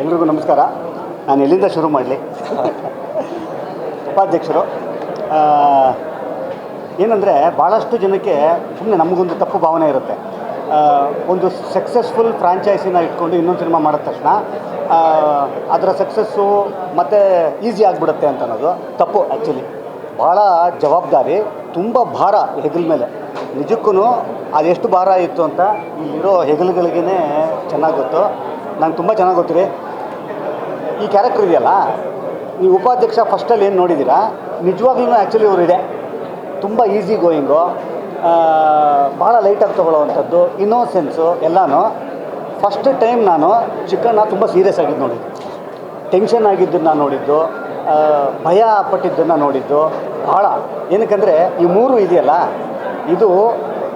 ಎಲ್ರಿಗೂ ನಮಸ್ಕಾರ. ನಾನು ಎಲ್ಲಿಂದ ಶುರು ಮಾಡಲಿ? ಉಪಾಧ್ಯಕ್ಷರು ಏನಂದರೆ ಭಾಳಷ್ಟು ಜನಕ್ಕೆ ಸುಮ್ಮನೆ ನಮಗೊಂದು ತಪ್ಪು ಭಾವನೆ ಇರುತ್ತೆ. ಒಂದು ಸಕ್ಸಸ್ಫುಲ್ ಫ್ರಾಂಚೈಸಿನ ಇಟ್ಕೊಂಡು ಇನ್ನೊಂದು ಸಿನಿಮಾ ಮಾಡಿದ ತಕ್ಷಣ ಅದರ ಸಕ್ಸಸ್ಸು ಮತ್ತು ಈಸಿ ಆಗಿಬಿಡುತ್ತೆ ಅಂತ ಅನ್ನೋದು ತಪ್ಪು. ಆ್ಯಕ್ಚುಲಿ ಭಾಳ ಜವಾಬ್ದಾರಿ, ತುಂಬ ಭಾರ ಹೆಗಲ ಮೇಲೆ. ನಿಜಕ್ಕೂ ಅದೆಷ್ಟು ಭಾರ ಇತ್ತು ಅಂತ ಇಲ್ಲಿರೋ ಹೆಗಲುಗಳಿಗೇ ಚೆನ್ನಾಗಿ ಗೊತ್ತು. ನಂಗೆ ತುಂಬ ಚೆನ್ನಾಗಿ ಗೊತ್ತು ರೀ. ಈ ಕ್ಯಾರೆಕ್ಟರ್ ಇದೆಯಲ್ಲ, ನೀವು ಉಪಾಧ್ಯಕ್ಷ ಫಸ್ಟಲ್ಲಿ ಏನು ನೋಡಿದ್ದೀರಾ, ನಿಜವಾಗ್ಲೂ ಆ್ಯಕ್ಚುಲಿ ಇವರು ಇದೆ. ತುಂಬ ಈಸಿ ಗೋಯಿಂಗು, ಭಾಳ ಲೈಟಾಗಿ ತೊಗೊಳ್ಳೋವಂಥದ್ದು, ಇನ್ನೋಸೆನ್ಸು ಎಲ್ಲನೂ. ಫಸ್ಟ್ ಟೈಮ್ ನಾನು ಚಿಕ್ಕಣ್ಣ ತುಂಬ ಸೀರಿಯಸ್ ಆಗಿದ್ದು ನೋಡಿದ್ದು, ಟೆನ್ಷನ್ ಆಗಿದ್ದನ್ನು ನೋಡಿದ್ದು, ಭಯ ಪಟ್ಟಿದ್ದನ್ನು ನೋಡಿದ್ದು ಭಾಳ. ಏನಕ್ಕಂದರೆ ಈ ಮೂರು ಇದೆಯಲ್ಲ, ಇದು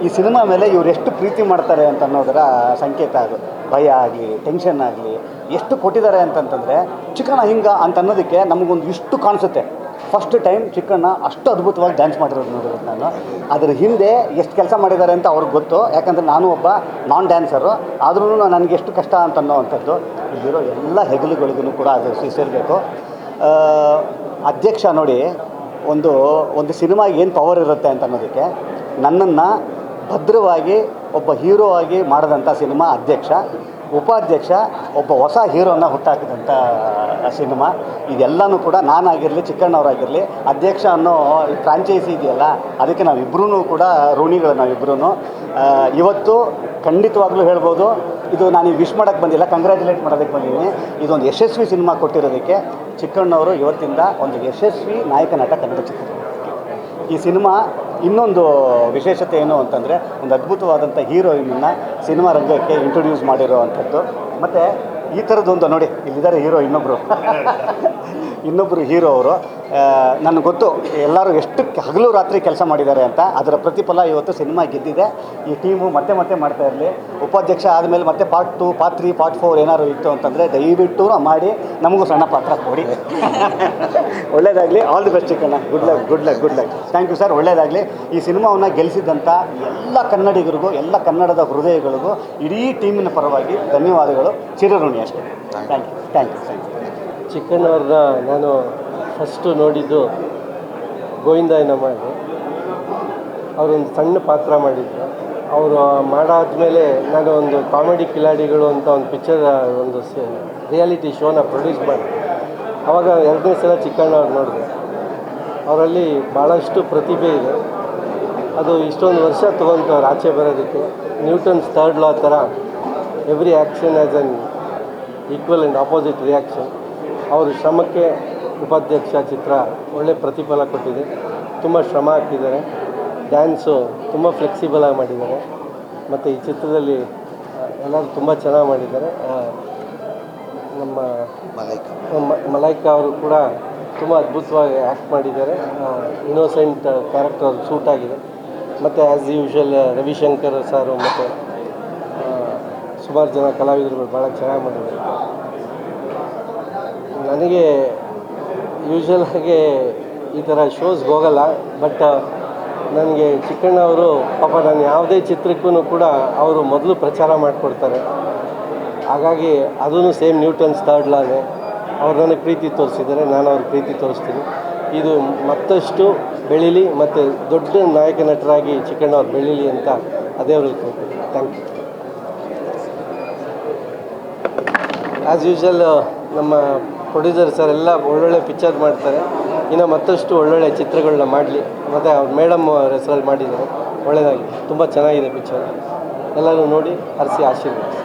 ಈ ಸಿನಿಮಾ ಮೇಲೆ ಇವ್ರು ಎಷ್ಟು ಪ್ರೀತಿ ಮಾಡ್ತಾರೆ ಅಂತ ಅನ್ನೋದರ ಸಂಕೇತ. ಅದು ಭಯ ಆಗಲಿ, ಟೆನ್ಷನ್ ಆಗಲಿ ಎಷ್ಟು ಕೊಟ್ಟಿದ್ದಾರೆ ಅಂತಂತಂದರೆ ಚಿಕ್ಕಣ್ಣ ಹಿಂಗೆ ಅಂತ ಅನ್ನೋದಕ್ಕೆ ನಮಗೊಂದು ಇಷ್ಟು ಕಾಣಿಸುತ್ತೆ. ಫಸ್ಟ್ ಟೈಮ್ ಚಿಕ್ಕಣ್ಣ ಅಷ್ಟು ಅದ್ಭುತವಾಗಿ ಡ್ಯಾನ್ಸ್ ಮಾಡಿರೋದು ನೋಡಿರೋದು ನಾನು. ಅದ್ರ ಹಿಂದೆ ಎಷ್ಟು ಕೆಲಸ ಮಾಡಿದ್ದಾರೆ ಅಂತ ಅವ್ರಿಗೆ ಗೊತ್ತು. ಯಾಕಂದರೆ ನಾನು ಒಬ್ಬ ನಾನ್ ಡ್ಯಾನ್ಸರು, ಆದ್ರೂ ನನಗೆ ಎಷ್ಟು ಕಷ್ಟ ಅಂತ ಅನ್ನೋವಂಥದ್ದು ಇಲ್ಲಿರೋ ಎಲ್ಲ ಹೆಗಲುಗಳಿಗೂ ಕೂಡ ಅದು ಸೇರಬೇಕು. ಅಧ್ಯಕ್ಷ ನೋಡಿ, ಒಂದು ಸಿನಿಮಾಗೆ ಏನು ಪವರ್ ಇರುತ್ತೆ ಅಂತ ಅನ್ನೋದಕ್ಕೆ, ನನ್ನನ್ನು ಭದ್ರವಾಗಿ ಒಬ್ಬ ಹೀರೋ ಆಗಿ ಮಾಡಿದಂಥ ಸಿನಿಮಾ ಅಧ್ಯಕ್ಷ. ಉಪಾಧ್ಯಕ್ಷ ಒಬ್ಬ ಹೊಸ ಹೀರೋನ ಹುಟ್ಟಾಕಿದಂಥ ಸಿನಿಮಾ. ಇದೆಲ್ಲನೂ ಕೂಡ ನಾನಾಗಿರಲಿ, ಚಿಕ್ಕಣ್ಣವರಾಗಿರಲಿ, ಅಧ್ಯಕ್ಷ ಅನ್ನೋ ಫ್ರಾಂಚೈಸಿ ಇದೆಯಲ್ಲ, ಅದಕ್ಕೆ ನಾವಿಬ್ಬರೂ ಕೂಡ ಋಣಿಗಳು. ನಾವಿಬ್ಬರೂ ಇವತ್ತು ಖಂಡಿತವಾಗ್ಲೂ ಹೇಳ್ಬೋದು, ಇದು ನಾನು ವಿಶ್ ಮಾಡೋಕ್ಕೆ ಬಂದಿಲ್ಲ, ಕಂಗ್ರ್ಯಾಚುಲೇಟ್ ಮಾಡೋದಕ್ಕೆ ಬಂದಿದ್ದೀನಿ. ಇದೊಂದು ಯಶಸ್ವಿ ಸಿನಿಮಾ ಕೊಟ್ಟಿರೋದಕ್ಕೆ ಚಿಕ್ಕಣ್ಣವರು ಇವತ್ತಿಂದ ಒಂದು ಯಶಸ್ವಿ ನಾಯಕ ನಟ ಕನ್ನಡ ಚಿತ್ರರಂಗಕ್ಕೆ. ಈ ಸಿನಿಮಾ ಇನ್ನೊಂದು ವಿಶೇಷತೆ ಏನು ಅಂತಂದರೆ, ಒಂದು ಅದ್ಭುತವಾದಂಥ ಹೀರೋಯಿನನ್ನು ಸಿನಿಮಾ ರಂಗಕ್ಕೆ ಇಂಟ್ರೊಡ್ಯೂಸ್ ಮಾಡಿರೋ ಅಂಥದ್ದು. ಮತ್ತು ಈ ಥರದ್ದೊಂದು ನೋಡಿ, ಇಲ್ಲಿದ್ದಾರೆ ಹೀರೋ, ಇನ್ನೊಬ್ಬರು ಹೀರೋ ಅವರು. ನನಗೆ ಗೊತ್ತು ಎಲ್ಲರೂ ಎಷ್ಟು ಹಗಲು ರಾತ್ರಿ ಕೆಲಸ ಮಾಡಿದ್ದಾರೆ ಅಂತ. ಅದರ ಪ್ರತಿಫಲ ಇವತ್ತು ಸಿನಿಮಾ ಗೆದ್ದಿದೆ. ಈ ಟೀಮು ಮತ್ತೆ ಮಾಡ್ತಾ ಇರಲಿ. ಉಪಾಧ್ಯಕ್ಷ ಆದಮೇಲೆ ಮತ್ತೆ ಪಾರ್ಟ್ 2, ಪಾರ್ಟ್ 3, ಪಾರ್ಟ್ 4 ಏನಾದ್ರು ಇತ್ತು ಅಂತಂದರೆ ದಯವಿಟ್ಟು ಮಾಡಿ ನಮಗೂ ಸಣ್ಣ ಪಾತ್ರ ಕೊಡಿ. ಒಳ್ಳೆಯದಾಗಲಿ. All the best Chikkanna. Good luck. Thank you sir. ಒಳ್ಳೆಯದಾಗಲಿ. ಈ ಸಿನಿಮಾವನ್ನು ಗೆಲ್ಲಿಸಿದಂಥ ಎಲ್ಲ ಕನ್ನಡಿಗರಿಗೂ, ಎಲ್ಲ ಕನ್ನಡದ ಹೃದಯಗಳಿಗೂ, ಇಡೀ ಟೀಮಿನ ಪರವಾಗಿ ಧನ್ಯವಾದಗಳು. ಚಿರಋಣಿ ಅಷ್ಟೇ. Thank you. ಚಿಕ್ಕಣ್ಣವ್ರನ್ನ ನಾನು ಫಸ್ಟು ನೋಡಿದ್ದು ಗೋವಿಂದಾಯನ ಮಾಡಿ, ಅವರೊಂದು ಸಣ್ಣ ಪಾತ್ರ ಮಾಡಿದ್ರು. ಅವರು ಮಾಡಾದ್ಮೇಲೆ ನಾನು ಒಂದು ಕಾಮಿಡಿ ಕಿಲಾಡಿಗಳು ಅಂತ ಒಂದು ಪಿಕ್ಚರ್, ಒಂದು ರಿಯಾಲಿಟಿ ಶೋನ ಪ್ರೊಡ್ಯೂಸ್ ಮಾಡಿದೆ. ಆವಾಗ 2ನೇ ಸಲ ಚಿಕ್ಕಣ್ಣವ್ರು ನೋಡಿದೆ. ಅವರಲ್ಲಿ ಭಾಳಷ್ಟು ಪ್ರತಿಭೆ ಇದೆ. ಅದು ಇಷ್ಟೊಂದು ವರ್ಷ ತೊಗೊಂಡು ಅವ್ರು ಆಚೆ ಬರೋದಕ್ಕೆ. ನ್ಯೂಟನ್ಸ್ 3rd ಲಾ ಥರ every action as an equal and opposite reaction. ಅವರು ಶ್ರಮಕ್ಕೆ ಉಪಾಧ್ಯಕ್ಷ ಚಿತ್ರ ಒಳ್ಳೆ ಪ್ರತಿಫಲ ಕೊಟ್ಟಿದೆ. ತುಂಬ ಶ್ರಮ ಹಾಕಿದ್ದಾರೆ. ಡ್ಯಾನ್ಸು ತುಂಬ ಫ್ಲೆಕ್ಸಿಬಲಾಗಿ ಮಾಡಿದ್ದಾರೆ. ಮತ್ತು ಈ ಚಿತ್ರದಲ್ಲಿ ಎಲ್ಲರೂ ತುಂಬ ಚೆನ್ನಾಗಿ ಮಾಡಿದ್ದಾರೆ. ನಮ್ಮ ಮಲೈಕಾ ಅವರು ಕೂಡ ತುಂಬ ಅದ್ಭುತವಾಗಿ ಆ್ಯಕ್ಟ್ ಮಾಡಿದ್ದಾರೆ. ಇನ್ನೋಸೆಂಟ್ ಕ್ಯಾರೆಕ್ಟರ್ ಅವ್ರಿಗೆ ಸೂಟ್ ಆಗಿದೆ. ಮತ್ತು ಆ್ಯಸ್ ಯೂಶ್ವಲ್ ರವಿಶಂಕರ್ ಸಾರು ಮತ್ತು ಸುಮಾರು ಜನ ಕಲಾವಿದರುಗಳು ಭಾಳ ಚೆನ್ನಾಗಿ ಮಾಡಿದ್ದಾರೆ. ನನಗೆ ಯೂಶ್ವಲಾಗಿ ಈ ಥರ ಶೋಸ್ಗೆ ಹೋಗಲ್ಲ, ಬಟ್ ನನಗೆ ಚಿಕ್ಕಣ್ಣ ಅವರು ಪಾಪ ನಾನು ಯಾವುದೇ ಚಿತ್ರಕ್ಕೂ ಕೂಡ ಅವರು ಮೊದಲು ಪ್ರಚಾರ ಮಾಡಿಕೊಡ್ತಾರೆ. ಹಾಗಾಗಿ ಅದೂ ಸೇಮ್ ನ್ಯೂಟನ್ಸ್ 3rd ಲಾನೇ ಅವ್ರು ನನಗೆ ಪ್ರೀತಿ ತೋರಿಸಿದ್ದಾರೆ, ನಾನು ಅವ್ರಿಗೆ ಪ್ರೀತಿ ತೋರಿಸ್ತೀನಿ. ಇದು ಮತ್ತಷ್ಟು ಬೆಳೀಲಿ ಮತ್ತು ದೊಡ್ಡ ನಾಯಕ ನಟರಾಗಿ ಚಿಕ್ಕಣ್ಣ ಅವ್ರು ಬೆಳೀಲಿ ಅಂತ ಅದೇ ಅವ್ರಿಗೆ ಕೇಳ್ತೀನಿ. Thank you. ಆ್ಯಸ್ ಯೂಶ್ವಲ್ ನಮ್ಮ ಪ್ರೊಡ್ಯೂಸರ್ ಸರ್ ಎಲ್ಲ ಒಳ್ಳೊಳ್ಳೆ ಪಿಕ್ಚರ್ ಮಾಡ್ತಾರೆ. ಇನ್ನು ಮತ್ತಷ್ಟು ಒಳ್ಳೊಳ್ಳೆ ಚಿತ್ರಗಳನ್ನ ಮಾಡಲಿ. ಮತ್ತು ಅವ್ರು ಮೇಡಮ್ ಹೆಸರಲ್ಲಿ ಮಾಡಿದ್ದಾರೆ. ಒಳ್ಳೆಯದಾಗಿ ತುಂಬ ಚೆನ್ನಾಗಿದೆ ಪಿಕ್ಚರ್. ಎಲ್ಲರೂ ನೋಡಿ ಹರಿಸಿ ಆಶೀರ್ವದಿಸಿ.